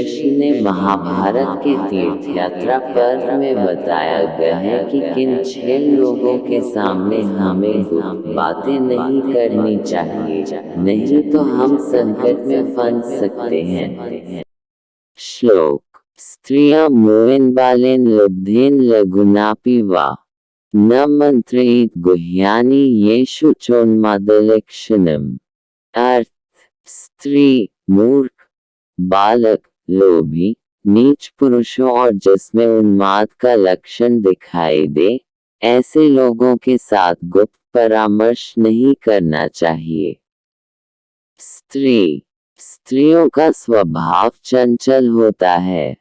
ऋषि ने महाभारत के तीर्थ यात्रा पर्व में बताया गया है कि किन 6 लोगों के सामने हमें गुप्त बातें नहीं करनी चाहिए, नहीं तो हम संकट में फंस सकते हैं। श्लोक: स्त्रियां मोहिनबालेन लुब्धेन लघुनापि वा न मंत्रयेत् गुह्यानि येषु चोन्मादलक्षणम्। अर्थ: स्त्री, मूर्ख, बालक, लोभी, नीच पुरुषों और जिसमें उन्माद का लक्षण दिखाई दे, ऐसे लोगों के साथ गुप्त परामर्श नहीं करना चाहिए। स्त्रियों का स्वभाव चंचल होता है।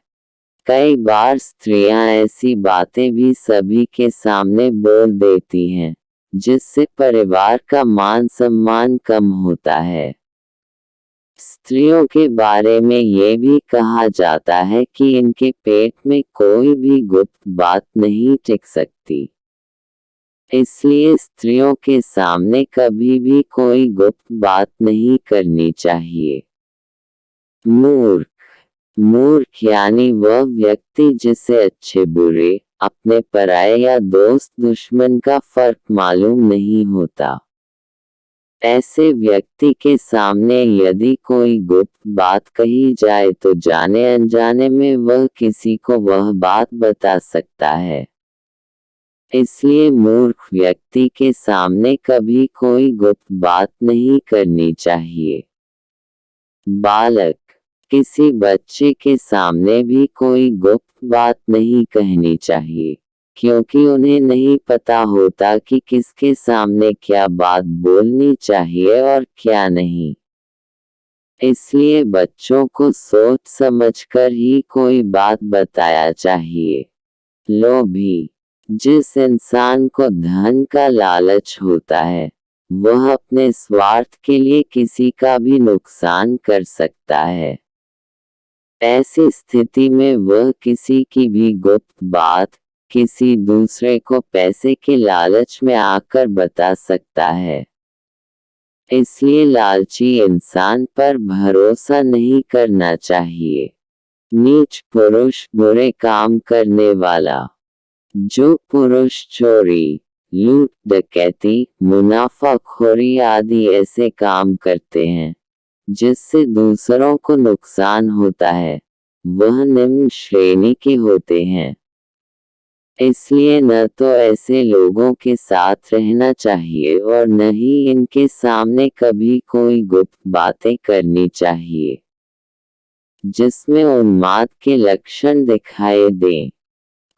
कई बार स्त्रियां ऐसी बातें भी सभी के सामने बोल देती हैं, जिससे परिवार का मान सम्मान कम होता है। स्त्रियों के बारे में ये भी कहा जाता है कि इनके पेट में कोई भी गुप्त बात नहीं टिक सकती। इसलिए स्त्रियों के सामने कभी भी कोई गुप्त बात नहीं करनी चाहिए। मूर्ख यानी वह व्यक्ति जिसे अच्छे बुरे, अपने पराये या दोस्त दुश्मन का फर्क मालूम नहीं होता। ऐसे व्यक्ति के सामने यदि कोई गुप्त बात कही जाए तो जाने अनजाने में वह किसी को वह बात बता सकता है। इसलिए मूर्ख व्यक्ति के सामने कभी कोई गुप्त बात नहीं करनी चाहिए। बालक: किसी बच्चे के सामने भी कोई गुप्त बात नहीं कहनी चाहिए, क्योंकि उन्हें नहीं पता होता कि किसके सामने क्या बात बोलनी चाहिए और क्या नहीं। इसलिए बच्चों को सोच समझकर ही कोई बात बताया चाहिए। लोभी: जिस इंसान को धन का लालच होता है, वह अपने स्वार्थ के लिए किसी का भी नुकसान कर सकता है। ऐसी स्थिति में वह किसी की भी गुप्त बात किसी दूसरे को पैसे के लालच में आकर बता सकता है। इसलिए लालची इंसान पर भरोसा नहीं करना चाहिए। नीच पुरुष, बुरे काम करने वाला: जो पुरुष चोरी, लूट, डकैती, मुनाफाखोरी आदि ऐसे काम करते हैं जिससे दूसरों को नुकसान होता है, वह निम्न श्रेणी के होते हैं। इसलिए न तो ऐसे लोगों के साथ रहना चाहिए और न ही इनके सामने कभी कोई गुप्त बातें करनी चाहिए, जिसमें उन्माद के लक्षण दिखाई दें।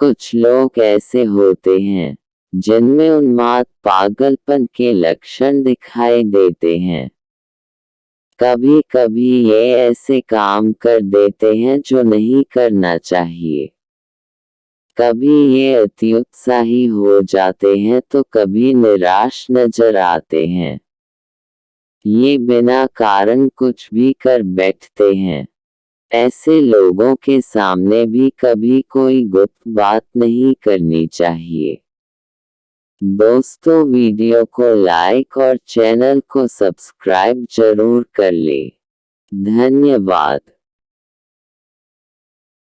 कुछ लोग ऐसे होते हैं जिनमें उन्माद, पागलपन के लक्षण दिखाई देते हैं। कभी कभी ये ऐसे काम कर देते हैं जो नहीं करना चाहिए। कभी ये अति उत्साही हो जाते हैं तो कभी निराश नजर आते हैं। ये बिना कारण कुछ भी कर बैठते हैं। ऐसे लोगों के सामने भी कभी कोई गुप्त बात नहीं करनी चाहिए। दोस्तों, वीडियो को लाइक और चैनल को सब्सक्राइब जरूर कर ले। धन्यवाद।